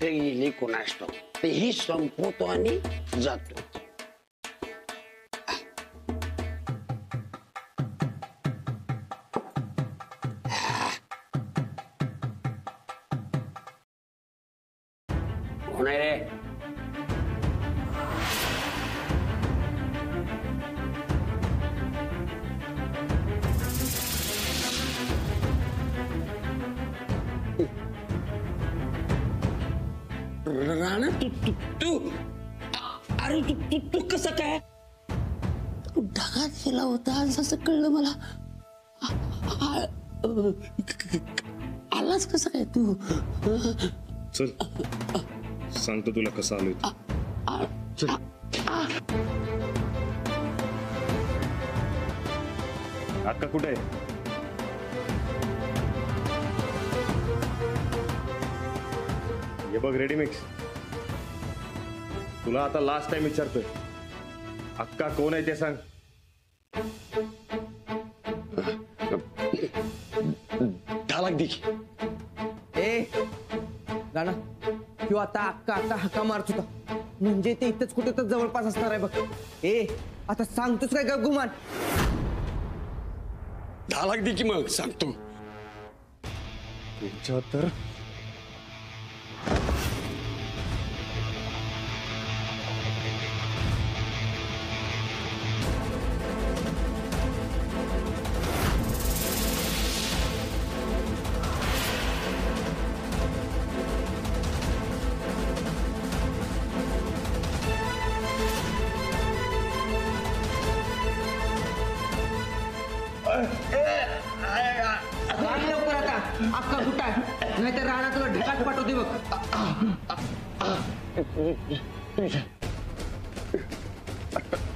कुठे गेली कोणास ठाऊक. तेही संपवतो आणि जातो. कोण आहे रे? राणा तू तू तू अरे तू तू तू कसं काय ढगात गेला होता असं कळलं मला. आलाच कसं काय तू? चल सांगतो तुला कसं आलोय. चल. अक्का कुठे आहे? हे बघ रेडी मिक्स, तुला आता लास्ट टाइम विचारतोय, अक्का कोण आहे ते सांग. ढालाक दे. ए गाणं किंवा आता अक्का अक्का हक्का मारत होता म्हणजे ते इथंच कुठे तर जवळपास असणार आहे बघ. ए आता सांगतोस काय गुमान? ढालाक दे की मग सांगतो. तुझ्या तर लवकर आता अक्का कुठं आहे? नाहीतर राणा तुला ढगात पाठवते बघ.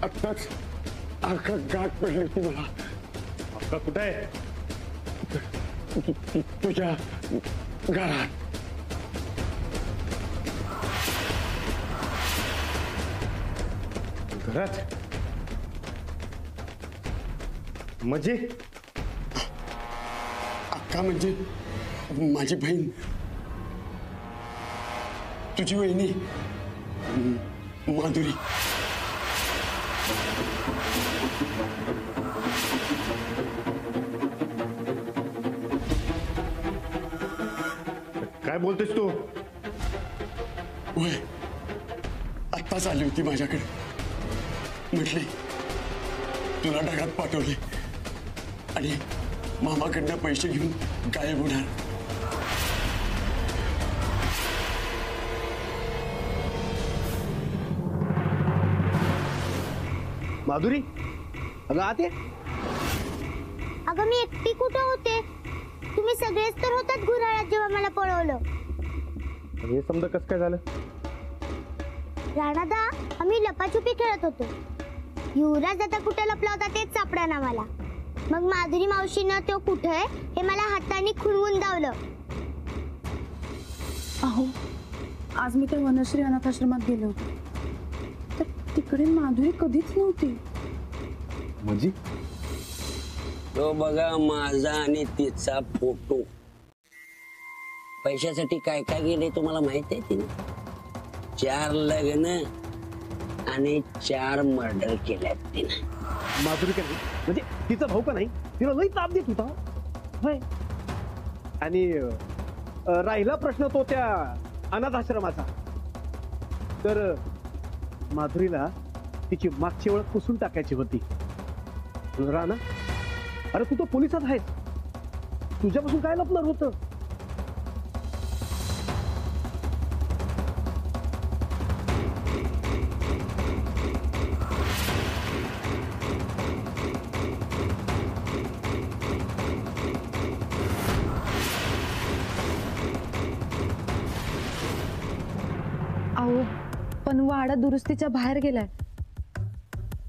आत्ताच अख्खा गाठ पडली होती मला. अक्का कुठे आहे? तुझ्या घरात. घरात म्हणजे? अक्का म्हणजे माझी बहीण, तुझी वहिनी माधुरी. काय बोलतोस तू? होय, आत्ताच आली होती माझ्याकडे. म्हटली तुला ढगात पाठवले आणि मामाकडनं पैसे घेऊन गायब होणार. माधुरी अगं आते. अगं मी एकटी कुठे होते? तुम्ही सगळेच तर होतात गुऱ्हाळात जेव्हा मला पळवलं. हे समजा कसं काय झालं? राणादा आम्ही लपाछुपी खेळत होतो. युवराज आता कुठे लपला होता तेच सापडेना मला. मग माधुरी मावशीनं तो कुठे आहे हे मला हाताने खुलवून दावलं. अहो आज मी त्या वनश्री अनाथाश्रमात गेले होते तर तिकडे माधुरी कधीच नव्हती. म्हणजे? तो बघा माझा आणि तिचा फोटो. पैशासाठी काय काय गेले तुम्हाला माहित आहे तिने? 4 लग्न आणि 4 मर्डर केल्यात तिने. माधुरी का नाही म्हणजे तिचा भाऊ का नाही, तिला लई ताप देत होता होय. आणि राहिला प्रश्न तो त्या अनाथ आश्रमाचा, तर माधुरीला तिची मागची ओळख पुसून टाकायची होती. राणा अरे तू तो पोलिसात आहेस, तुझ्यापासून काय लपणार होतं? अहो पण वाडा दुरुस्तीच्या बाहेर गेलाय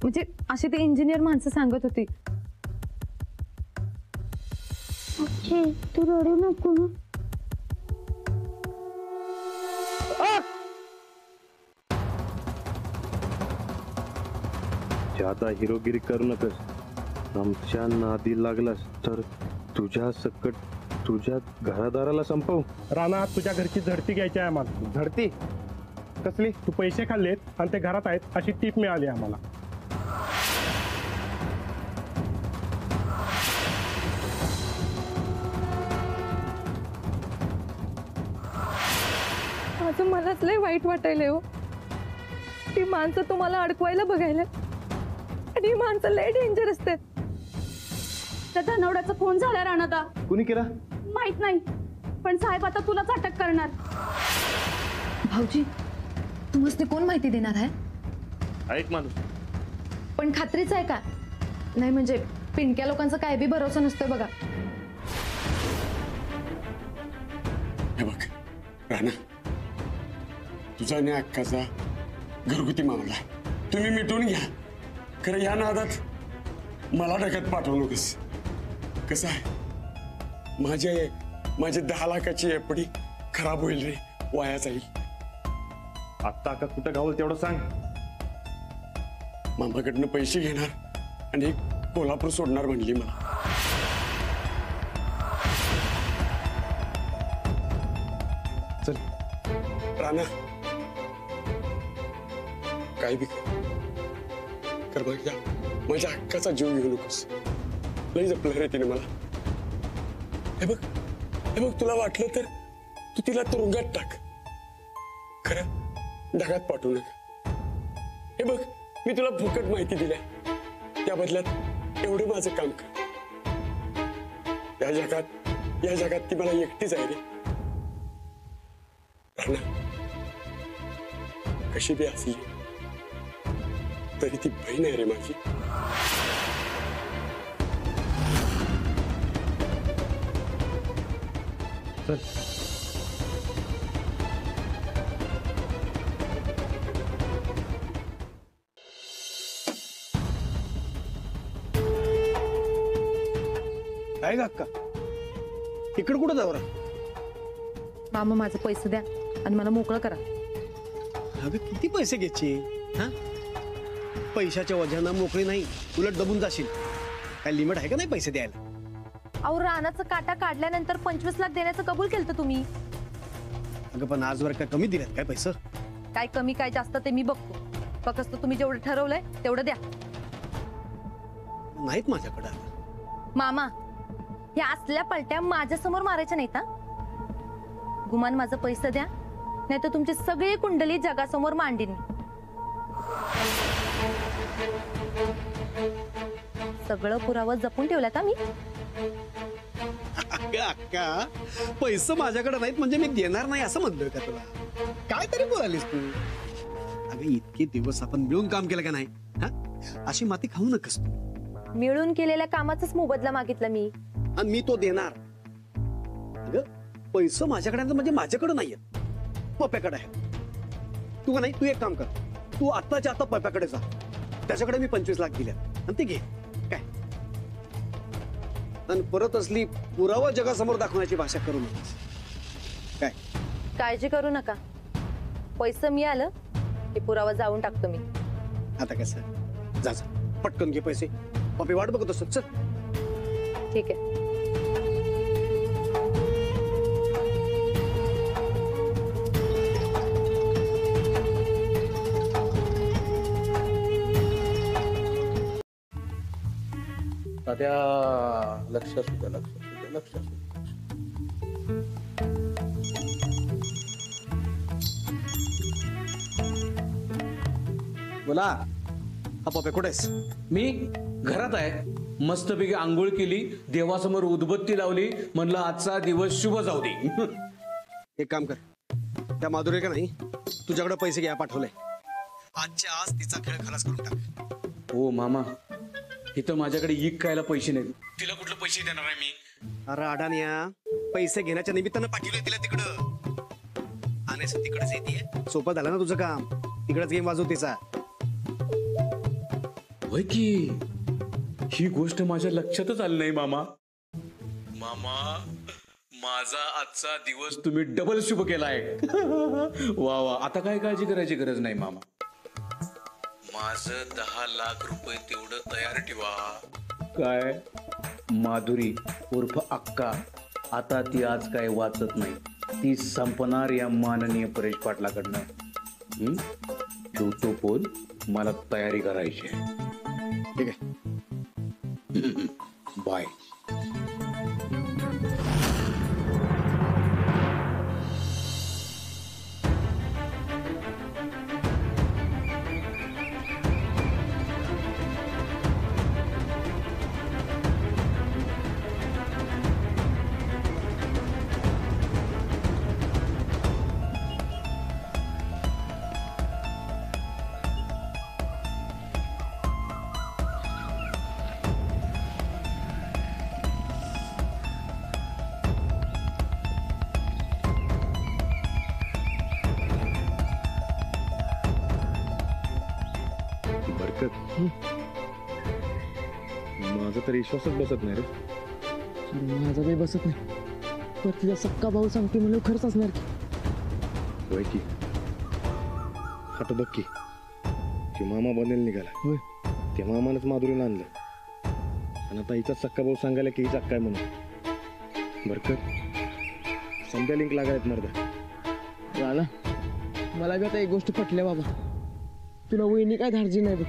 म्हणजे अशी ती इंजिनियर माणसं सांगत होती. तू रडू नको ना. ज्यादा हिरोगिरी करू नकस. आमच्या नादी लागलास तर तुझ्या सकट तुझ्या घरादाराला संपव. राणा तुझ्या घरची झडती घ्यायची आहे आम्हाला. झडती कसली? तू पैसे खाल्लेत आणि ते घरात आहेत अशी टीप मिळाली आम्हाला. माझं मलाच लय वाईट वाटायलंय हो. ती माणसं तुम्हाला अडकवायला बघायला आणि ही माणसं लय डेंजर असतात. त्या धनवड्याचा फोन झाला राणादा. कुणी केला माहित नाही, पण साहेब आता तुलाच अटक करणार. भाऊजी तुम्हाला ते कोण माहिती देणार आहे? ऐक माणूस, पण खात्रीच आहे का? नाही म्हणजे पिणक्या लोकांचा काय बी भरोसा नसतोय बघा. हे बघ राणा, तुझा आणि अक्काचा घरगुती मामला तुम्ही मिटवून घ्या. खरं या नादात मला डक्यात पाठवू नकोस. कसं आहे, माझे 10 लाखाची एफडी खराब होईल रे, वाया जाईल. आत्ता का कुठं गावल तेवढं सांग. मामाकडनं पैसे घेणार आणि कोल्हापूर सोडणार म्हणली मला. चल राणा, काय बी कर बघ, माझ्या हक्काचा जीव घेऊ नकोस. लई जपलं रे तिने मला. हे बघ तुला वाटलं तर तू तिला तुरुंगात टाक, खरं ढगात पाठवू नका. हे बघ मी तुला फुकट माहिती दिल्या, त्या बदल्यात एवढं माझं काम कर. या जगात ती मला एकटीच आहे रे राणा. कशी बी असली तरी ती बहीण आहे रे माझी. चल. काय का अक्का, इकडे कुठं जाऊ? मामा माझे पैसे द्या आणि मला मोकळं करा. अगं किती पैसे घ्यायचे? हा, पैशाच्या वजाना मोकळी नाही, उलट दबून जाशील. काय लिमिट आहे का नाही पैसे द्यायला? अहो रानाचं काटा काढल्यानंतर 25 लाख देण्याचं कबूल केलं तुम्ही. अगं पण आजवर काय कमी दिल्यात काय पैसे? काय कमी काय जास्त ते मी बघतो. फक्त तुम्ही जेवढं ठरवलंय तेवढं द्या. नाहीत माझ्याकडे. मामा या असल्या पलट्या माझ्या समोर मारायच्या नाहीत. गुमान माझं पैसे द्या, नाही तर तुमची सगळी कुंडली जगासमोर मांडीन मी. सगळं पुरावा जपून ठेवल्यात मी. अक्का पैसे माझ्याकडे नाहीत म्हणजे मी देणार नाही असं म्हणतोय का तुला? काय तरी बोलालीस तू. अगं इतके दिवस आपण मिळून काम केलं का नाही? हा, अशी माती खाऊ नकस तू. मिळून केलेल्या कामाचाच मोबदला मागितला मी आणि मी तो देणार. अगं पैसे माझ्याकडे म्हणजे माझ्याकडे नाहीयेत, पप्प्याकडे आहे. तू का नाही, तू एक काम कर, तू आत्ताच्या आता पप्प्याकडे जा. त्याच्याकडे मी 25 लाख दिल्या आणि ते घे. काय आणि परत असली पुरावा जगासमोर दाखवण्याची भाषा करू नकोस. काय काळजी करू नका. पैसे मिळालं की पुरावा जाऊन टाकतो मी. आता कसं, जा जा पटकन घे पैसे. पप्पी वाट बघत असत. चल ठीक आहे. तात्या लक्ष असू द्या. बोला. हा पप्पे कुठेस? मी घरात आहे. मस्तपैकी आंघोळ केली, देवासमोर उदबत्ती लावली, म्हणलं आजचा दिवस शुभ जाऊ दे. एक काम कर, त्या माधुरी का नाही तुझ्याकडे पैसे घ्या पाठवले. आजच्या आज तिचा खेळ खलास करून टाक. हो मामा, इथं माझ्याकडे इक खायला पैसे नाहीत. तिला कुठले पैसे देणार आहे मी? अरे अडानिया, पैसे घेण्याच्या निमित्तानं पाठवलंय तिला तिकडं. आणि तिकडेच येते. सोपं झालं ना तुझं काम. तिकडेच गेम वाजव तिचा. होय की, ही गोष्ट माझ्या लक्षातच आली नाही मामा. माझा आजचा दिवस तुम्ही डबल शुभ केलाय. वा वा, आता काय काळजी करायची गरज नाही मामा. माझं 10 लाख रुपये तेवढं तयार ठेवा. काय माधुरी उर्फ अक्का आता ती आज काय वाचत नाही, ती संपणार या माननीय परेश पाटलाकडनं. ठेवतो फोन, मला तयारी करायची आहे. ठीक आहे. बाय. माझा तरी विश्वासच बसत नाही रे. माझा काही बसत नाही. तर तिचा सक्का भाऊ सांगते म्हणून खरंच असणार की. होय की. आता बघ की ते मामा बनेल निघाला. होय. ते मामानंच माधुरीला आणलं आणि आता हिचा सक्का भाऊ सांगायला की हिचा काय म्हणून. बरकत समजा लिंक लागायत मर्दा. राणा, मला बी आता एक गोष्ट पटल्या बाबा. तुला वहिनी काय धाडजी नाही बघ.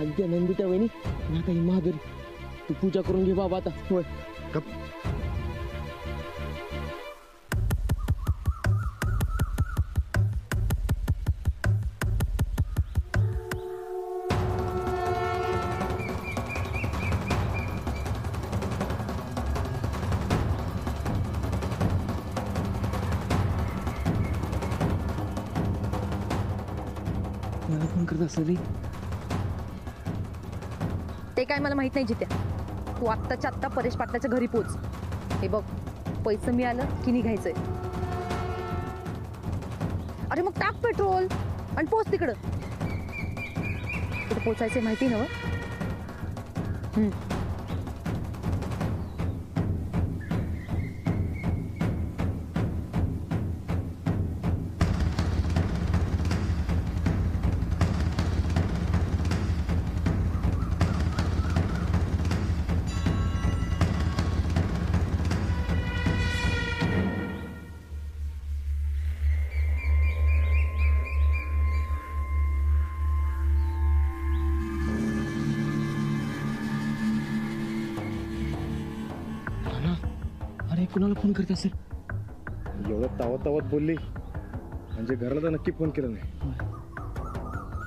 अगदी नंदी त्या वहिनी आणि आता ही माधुरी. तू पूजा करून घे बाबा आता. होय. मला फोन करत असेल. ते काय मला माहित नाही जित्या. तू आत्ताच्या आत्ता परेश पाटलाच्या घरी पोच. हे बघ, पैसे मिळालं की निघायचंय. अरे मग टाक पेट्रोल आणि पोच तिकडं. कुठं पोचायचंय माहिती ना? अरे कुणाला फोन करत असेल? एवढं तावत तावत बोलली म्हणजे घराला तर नक्की फोन केला नाही.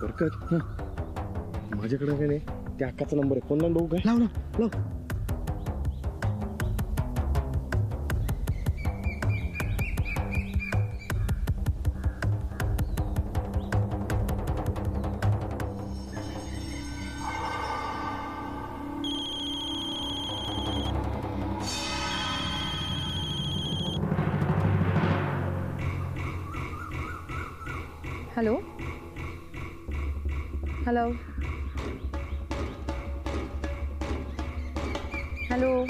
बरकत माझ्याकडे काय नाही त्या अक्काचा नंबर आहे. फोन लावून बघू काय? लाव ना, लाव. Hello hello hello.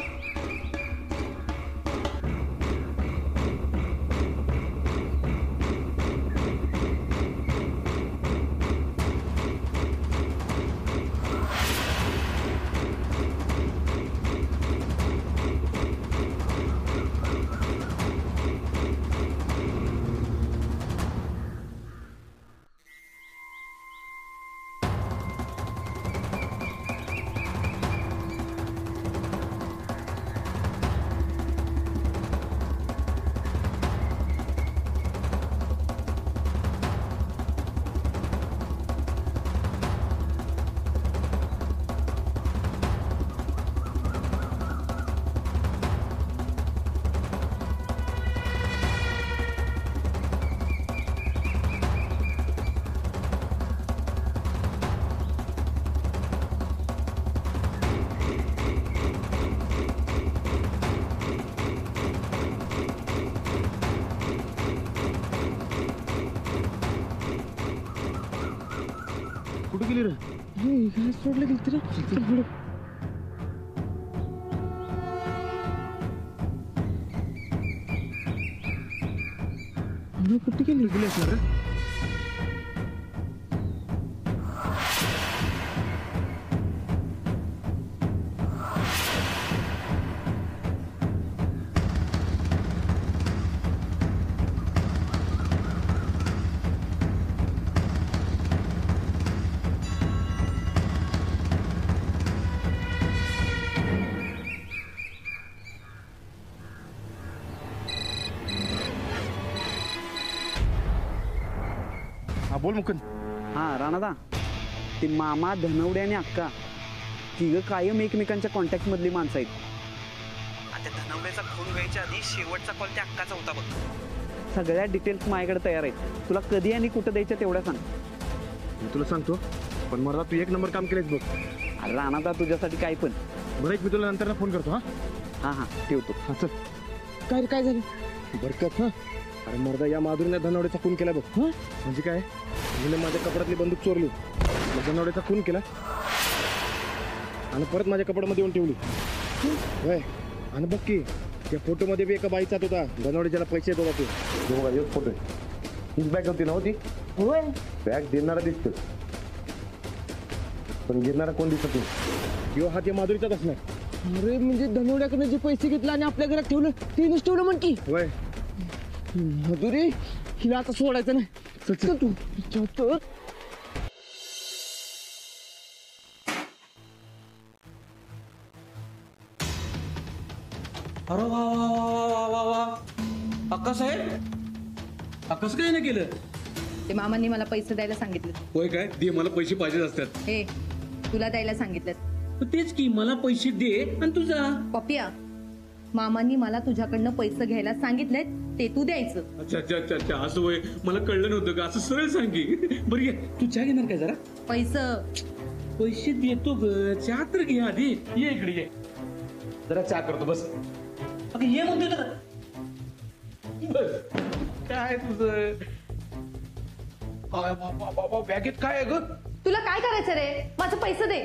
कुठे गेली रे? सोडलं गेलं तिला. कुठे गेली असणार रे? हा बोल मुकुंद. हा राणादा, ते मामा धनवडे आणि अक्का तिघं कायम एकमेकांच्या कॉन्टॅक्ट मधली माणसं आहेत. आता धनवड्याचा खून व्हायच्या आधी शेवटचा कॉल त्या अक्काचा होता बघ. सगळ्या डिटेल्स माझ्याकडे तयार आहेत. तुला कधी आणि कुठं द्यायच्या तेवढ्या सांग. मी तुला सांगतो, पण मला तू एक नंबर काम केलेस बघ. अरे राणादा, तुझ्यासाठी काय पण. बरं एक मी तुला नंतर फोन करतो. हा हा हा ठेवतो. हा चल. काय झालं? बरकत. हा अरे मर्दा, या माधुरीने धनवड्याचा खून केला बघ. हा म्हणजे काय, हिने माझ्या कपड्यातली बंदूक चोरली, धनवड्याचा खून केला आणि परत माझ्या कपड्यामध्ये येऊन ठेवली. होय, आणि बघ की त्या फोटोमध्ये बी एका बाईचाच होता, धनवड्याच्याला पैसे येत होता. ते बघा एक फोटो आहे. हीच बॅग होती नव्हती? होय. बॅग देणारा दिसतो, पण घेणारा कोण दिसत नाही. किंवा हा त्या माधुरीचाच असणार. अरे म्हणजे धनवड्याकडनं जे पैसे घेतले आणि आपल्या घरात ठेवलं ते नस ठेवलं म्हण की. होय. माधुरी, हिला आता सोडायचं नाही. चल तू चल. अरे वा वा वा वा वा वा, अक्का साहेब, कसं काय नाही केलं? ते मामांनी मला पैसे द्यायला सांगितले. होय काय? दे, मला पैसे पाहिजेच असतात. हे तुला द्यायला सांगितलं. तेच की, मला पैसे दे आणि तुझा. पप्पिया, मामांनी मला तुझ्याकडनं पैसे घ्यायला सांगितलेत, ते तू द्यायचं. अच्छा अच्छा अच्छा अच्छा, असं होय. मला कळलं नव्हतं का, असं सरळ सांगी. बरं ये, तू चहा घेणार काय जरा? पैसे देतो ग, चहा तर घे आधी. ये इकडे ये, जरा चहा करतो. बस अगं ये म्हणतोय तर. बस काय तुझं काय बाबा, बॅगेत काय आहे ग? तुला काय करायचं रे? माझे पैसे दे.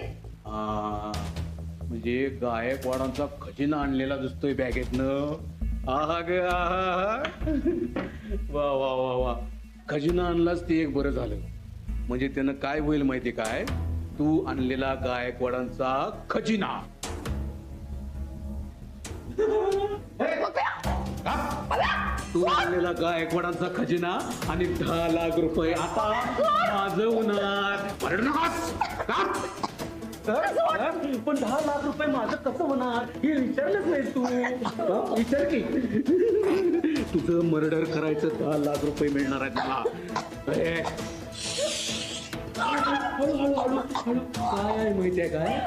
म्हणजे गायकवाडांचा खजिना आणलेला दिसतोय बॅगेतनं. आहा ग आहा, वा वा वा वा, खजिना आणलाच ते एक बरं झालं. म्हणजे त्यानं काय होईल माहिती काय, तू आणलेला गायकवाडांचा खजिना. तू आणलेला गायकवाडांचा खजिना आणि 10 लाख रुपये आता माझं होणार. पण 10 लाख रुपये माझं कसं होणार हे विचारलंच नाही तू. विचार की, तुझं मर्डर करायचं 10 लाख रुपये मिळणार आहे तुला. काय माहितीये काय,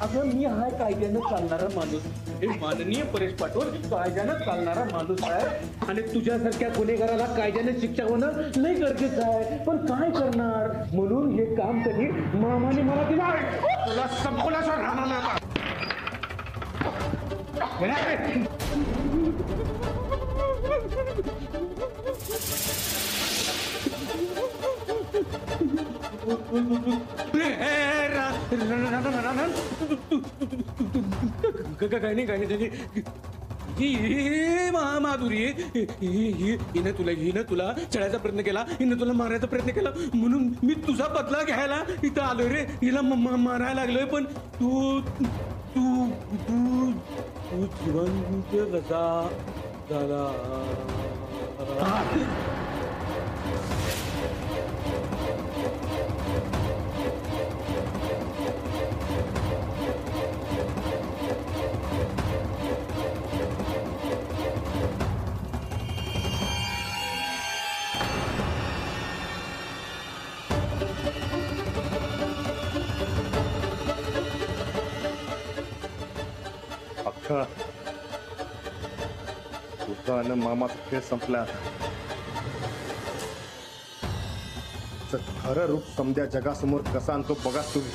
अगं मी हा कायद्यानं चालणारा माणूस, हे माननीय परेश पाटोल कायद्यानं चालणारा माणूस आहे आणि तुझ्यासारख्या गुन्हेगाराला कायद्याने शिक्षा होणं लय गरजेचं आहे. पण काय करणार, म्हणून हे काम कधी मामाने मला दिलं. तुला संपवल्याचा राहणार. काय नाही माधुरी, हिने तुला चढायचा प्रयत्न केला, हिने तुला मारायचा प्रयत्न केला, म्हणून मी तुझा बदला घ्यायला इथं आलोय रे. हिला मारायला लागलोय, पण तू तू तू तू जिवंत कसा झाला. तुझा आणि मामाचा खेळ संपला. खरं रूप समध्या जगासमोर कसा आणतो बघा तुम्ही.